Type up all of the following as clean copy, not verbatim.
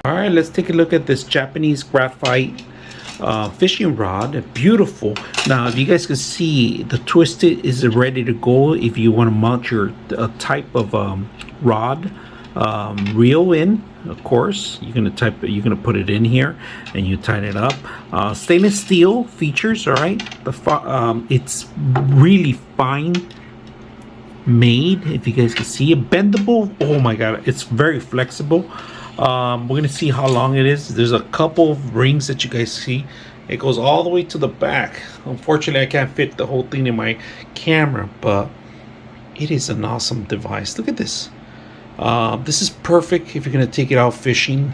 All right, let's take a look at this Japanese graphite fishing rod. Beautiful. Now, if you guys can see, the twisted is ready to go. If you want to mount your type of rod reel in, of course, you're gonna put it in here, and you tighten it up. Stainless steel features. All right, it's really fine made. If you guys can see it, bendable. Oh my god, it's very flexible. We're gonna see how long it is. There's a couple of rings that you guys see. It goes all the way to the back. Unfortunately, I can't fit the whole thing in my camera, but it is an awesome device. Look at this. This is perfect if you're gonna take it out fishing.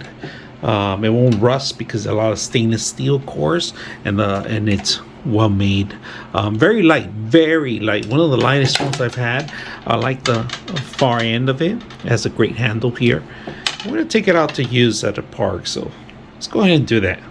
It won't rust because a lot of stainless steel cores, and it's well made. Very light, very light. One of the lightest ones I've had. I like the far end of it. It has a great handle here. We're going to take it out to use at a park, so let's go ahead and do that.